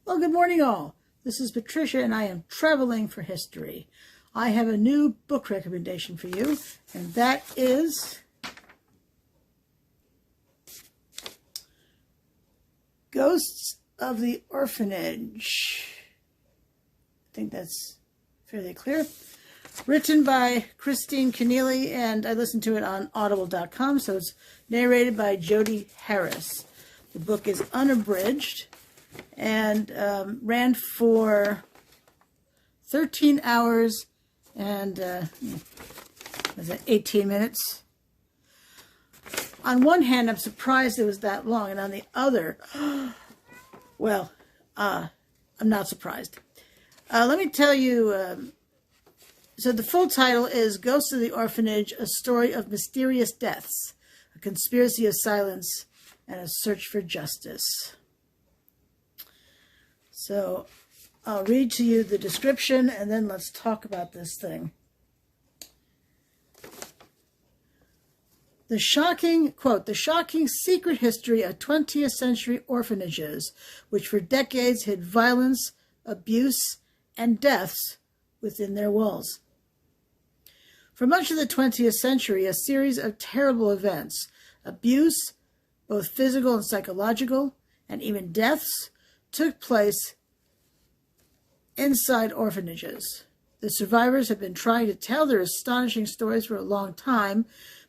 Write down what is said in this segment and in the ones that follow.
Well, good morning, all. This is Patricia, and I am traveling for history. I have a new book recommendation for you, and that is Ghosts of the Orphanage. I think that's fairly clear. Written by Christine Keneally, and I listened to it on audible.com, so it's narrated by Jody Harris. The book is unabridged and ran for 13 hours and 18 minutes. On one hand, I'm surprised it was that long, and on the other, well, I'm not surprised. Let me tell you, so the full title is Ghosts of the Orphanage, A Story of Mysterious Deaths, A Conspiracy of Silence, and a Search for Justice. So I'll read to you the description, and then let's talk about this thing. The shocking, quote, the shocking secret history of 20th century orphanages, which for decades hid violence, abuse, and deaths within their walls. For much of the 20th century, a series of terrible events, abuse, both physical and psychological, and even deaths, took place inside orphanages. The survivors have been trying to tell their astonishing stories for a long time,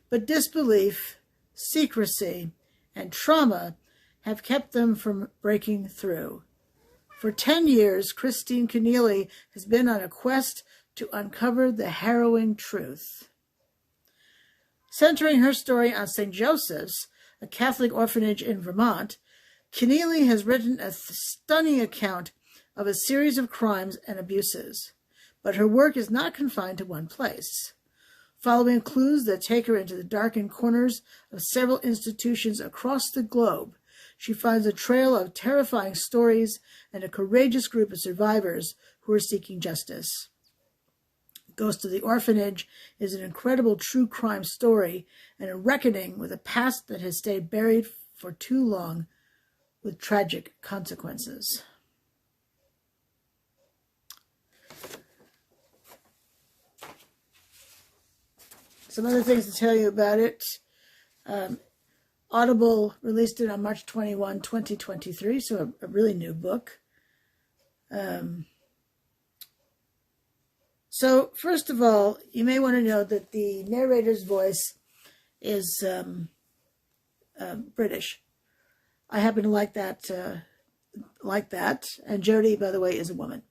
but disbelief, secrecy, and trauma have kept them from breaking through. For 10 years, Christine Keneally has been on a quest to uncover the harrowing truth. Centering her story on St. Joseph's, a Catholic orphanage in Vermont, Keneally has written a stunning account of a series of crimes and abuses. But her work is not confined to one place. Following clues that take her into the darkened corners of several institutions across the globe, she finds a trail of terrifying stories and a courageous group of survivors who are seeking justice. Ghost of the Orphanage is an incredible true crime story and a reckoning with a past that has stayed buried for too long with tragic consequences. Some other things to tell you about it. Audible released it on March 21, 2023, so a really new book. So, first of all, you may want to know that the narrator's voice is British. I happen to like that, and Jody, by the way, is a woman.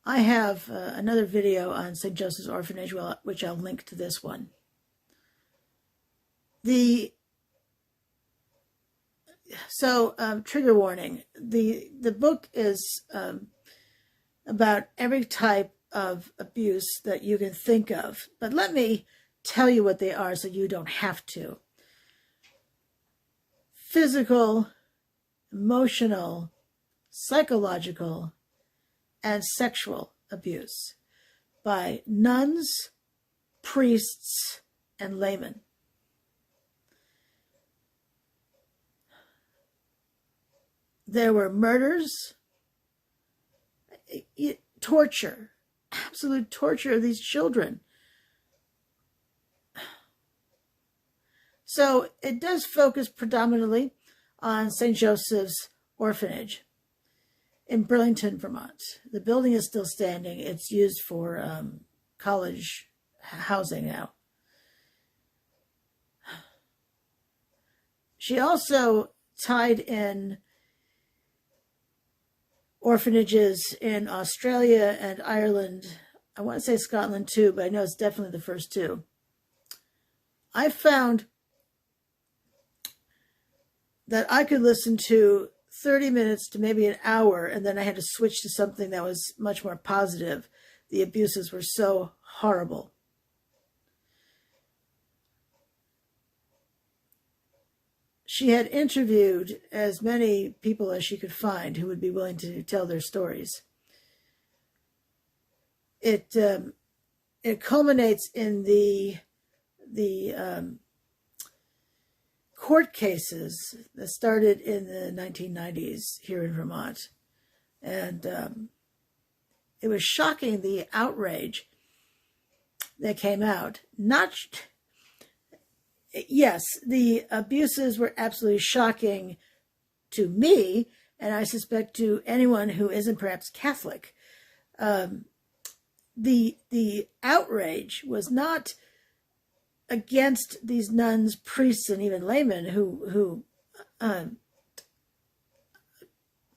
I have another video on St. Joseph's Orphanage, which I'll link to this one. Trigger warning. The book is about every type of abuse that you can think of. But let me tell you what they are so you don't have to. Physical, emotional, psychological, and sexual abuse by nuns, priests, and laymen. There were murders, torture, absolute torture of these children. So it does focus predominantly on St. Joseph's Orphanage in Burlington, Vermont. The building is still standing. It's used for college housing now. She also tied in orphanages in Australia and Ireland. I want to say Scotland too, but I know it's definitely the first two. I found that I could listen to 30 minutes to maybe an hour, and then I had to switch to something that was much more positive. The abuses were so horrible. She had interviewed as many people as she could find who would be willing to tell their stories. It culminates in the court cases that started in the 1990s here in Vermont. And it was shocking, the outrage that came out. Yes, the abuses were absolutely shocking to me, and I suspect to anyone who isn't perhaps Catholic. The outrage was not against these nuns, priests, and even laymen who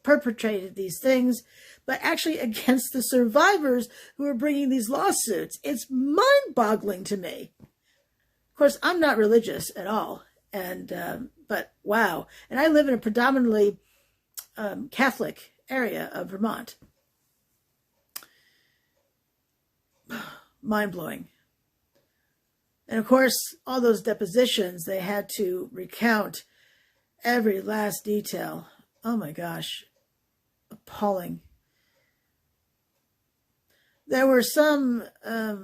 perpetrated these things, but actually against the survivors who are bringing these lawsuits. It's mind-boggling to me. Of course, I'm not religious at all, but wow. And I live in a predominantly Catholic area of Vermont. Mind-blowing. And of course, all those depositions, they had to recount every last detail. Oh my gosh, appalling. There were some,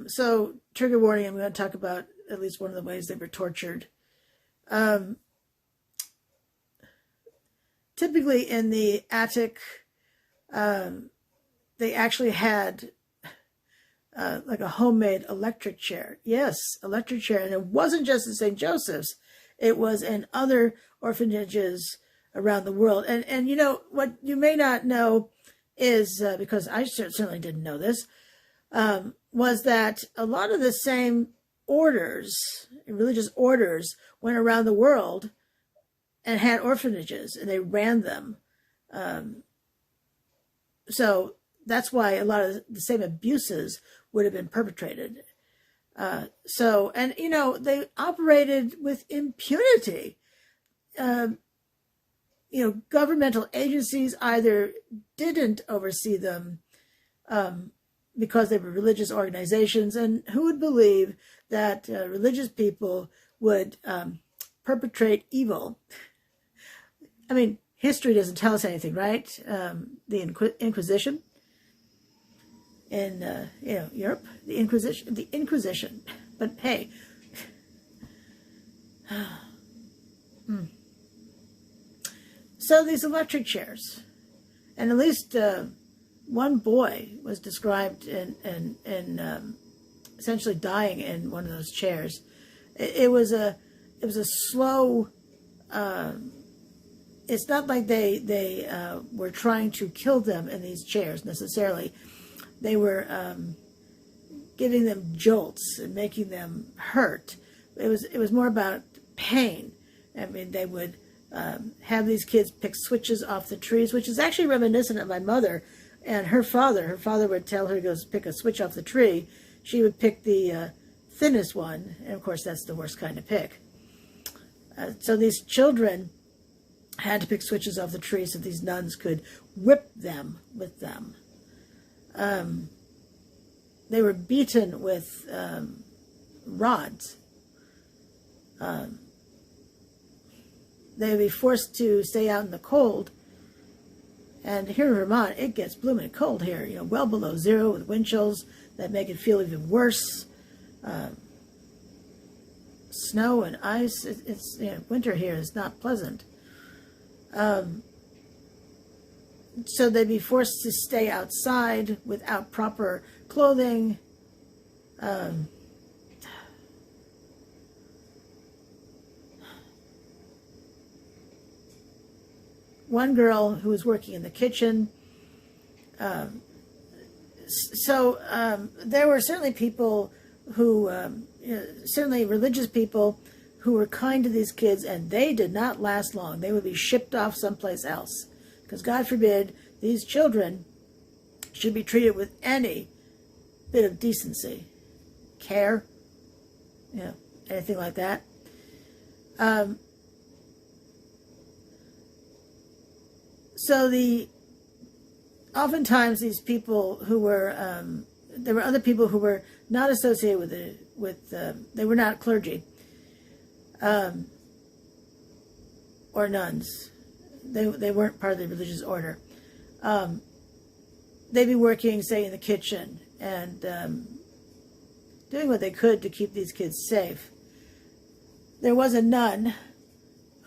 so trigger warning, I'm going to talk about at least one of the ways they were tortured. Typically in the attic, they actually had like a homemade electric chair. Yes, electric chair. And it wasn't just in St. Joseph's. It was in other orphanages around the world. And you know, what you may not know is, because I certainly didn't know this, was that a lot of the same orders, religious orders, went around the world and had orphanages, and they ran them. So that's why a lot of the same abuses would have been perpetrated. And you know, they operated with impunity. You know, governmental agencies either didn't oversee them because they were religious organizations, and who would believe that religious people would perpetrate evil? I mean, history doesn't tell us anything, right? The Inquisition in you know, Europe, the Inquisition. But hey, so these electric chairs, and at least one boy was described in essentially dying in one of those chairs. It was a slow. It's not like they were trying to kill them in these chairs necessarily. They were giving them jolts and making them hurt. It was more about pain. I mean, they would have these kids pick switches off the trees, which is actually reminiscent of my mother and her father. Her father would tell her to go pick a switch off the tree. She would pick the thinnest one, and of course that's the worst kind to pick. So these children had to pick switches off the tree so these nuns could whip them with them. They were beaten with rods. They would be forced to stay out in the cold. And here in Vermont, it gets blooming cold here, you know, well below zero, with wind chills that make it feel even worse. Snow and ice, it's you know, winter here is not pleasant. So they'd be forced to stay outside without proper clothing. One girl who was working in the kitchen. There were certainly people who, certainly religious people, who were kind to these kids, and they did not last long. They would be shipped off someplace else. Because God forbid these children should be treated with any bit of decency, care, you know, anything like that. Oftentimes these people who were, there were other people who were not associated they were not clergy, or nuns. They weren't part of the religious order. They'd be working, say, in the kitchen and doing what they could to keep these kids safe. There was a nun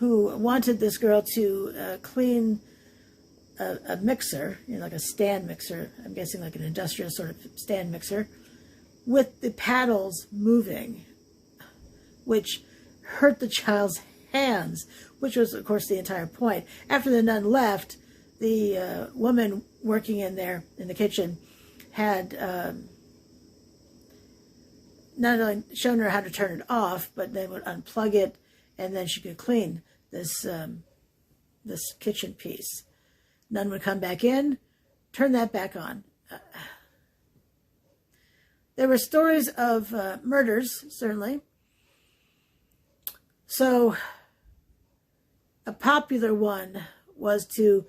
who wanted this girl to clean a mixer, like a stand mixer, I'm guessing like an industrial sort of stand mixer, with the paddles moving, which hurt the child's hands, which was, of course, the entire point. After the nun left, the woman working in there in the kitchen had not only shown her how to turn it off, but then would unplug it, and then she could clean this this kitchen piece. Nun would come back in, turn that back on. There were stories of murders, certainly. So a popular one was to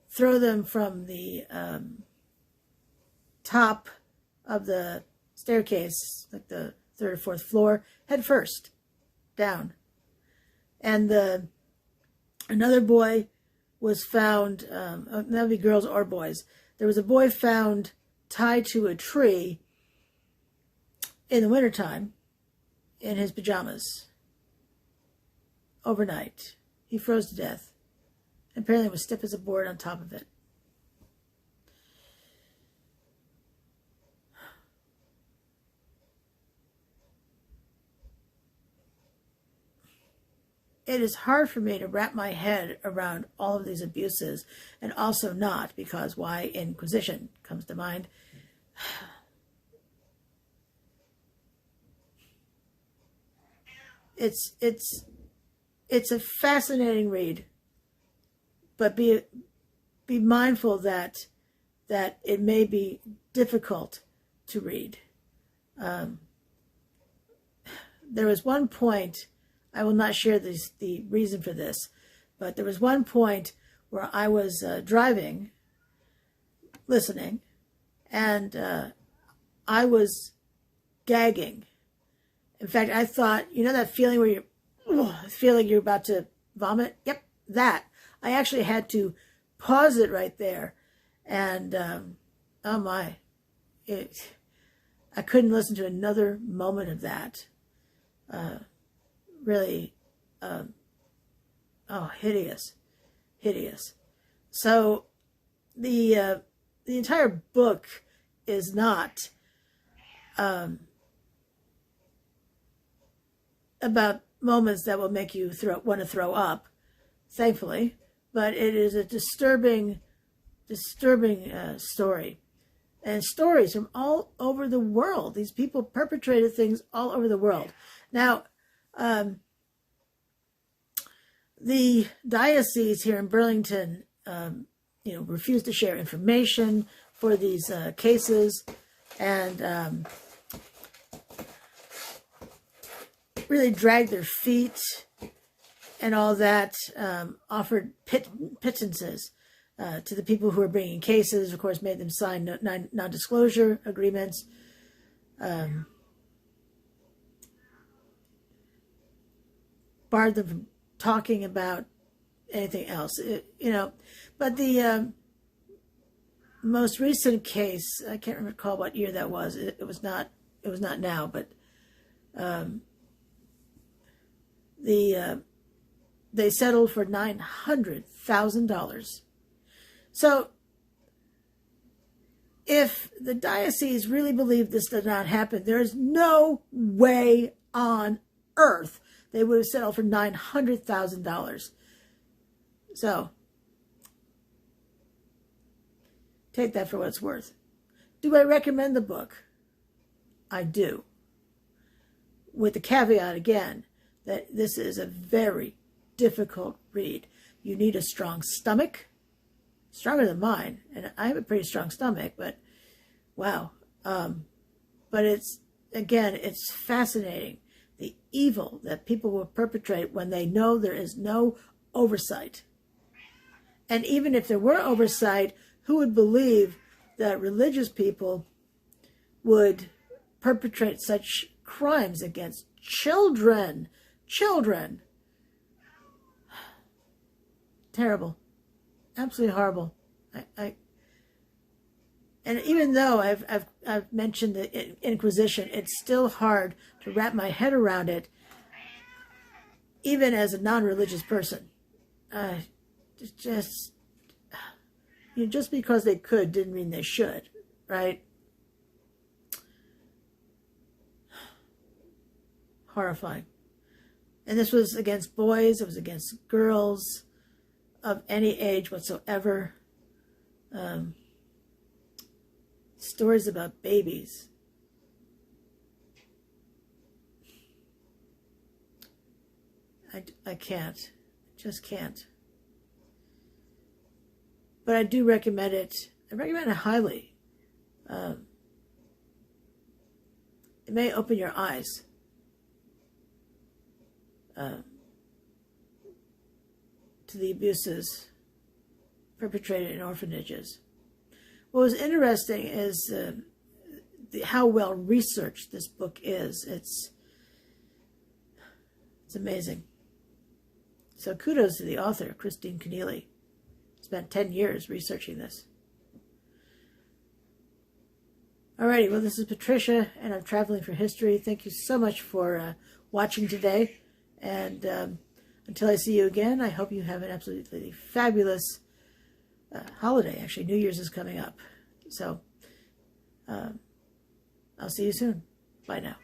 throw them from the top of the staircase, like the third or fourth floor, head first, down. And another boy was found, that would be girls or boys. There was a boy found tied to a tree in the wintertime in his pajamas overnight. He froze to death. Apparently was stiff as a board on top of it. It is hard for me to wrap my head around all of these abuses, and also not, because why Inquisition comes to mind. It's a fascinating read, but be mindful that it may be difficult to read. There was one point, I will not share the reason for this, but there was one point where I was driving, listening, and I was gagging. In fact, I thought, that feeling where you're about to vomit? Yep, that. I actually had to pause it right there. And, oh my, I couldn't listen to another moment of that. Really, hideous. So the entire book is not about moments that will make you want to throw up, thankfully, but it is a disturbing story, and stories from all over the world. These people perpetrated things all over the world. Now, the diocese here in Burlington, refused to share information for these cases, and really dragged their feet and all that, offered pittances to the people who were bringing cases, of course, made them sign non-disclosure agreements. Barred them from talking about anything else, But the most recent case, I can't recall what year that was. It was not now, but they settled for $900,000. So if the diocese really believed this did not happen, there is no way on earth they would have settled for $900,000. So take that for what it's worth. Do I recommend the book? I do. With the caveat again that this is a very difficult read. You need a strong stomach, stronger than mine, and I have a pretty strong stomach, but wow. But it's fascinating, the evil that people will perpetrate when they know there is no oversight. And even if there were oversight, who would believe that religious people would perpetrate such crimes against children? Children. Terrible. Absolutely horrible. And even though I've mentioned the Inquisition, it's still hard to wrap my head around it. even as a non-religious person. Just, just because they could didn't mean they should, right? Horrifying. And this was against boys, it was against girls of any age whatsoever. Stories about babies. I can't. Just can't. But I do recommend it. I recommend it highly. It may open your eyes. To the abuses perpetrated in orphanages. What was interesting is how well researched this book is. It's amazing. So kudos to the author, Christine Keneally. Spent 10 years researching this. Alrighty, well, this is Patricia, and I'm Traveling for History. Thank you so much for watching today. And until I see you again, I hope you have an absolutely fabulous holiday. Actually, New Year's is coming up. So I'll see you soon. Bye now.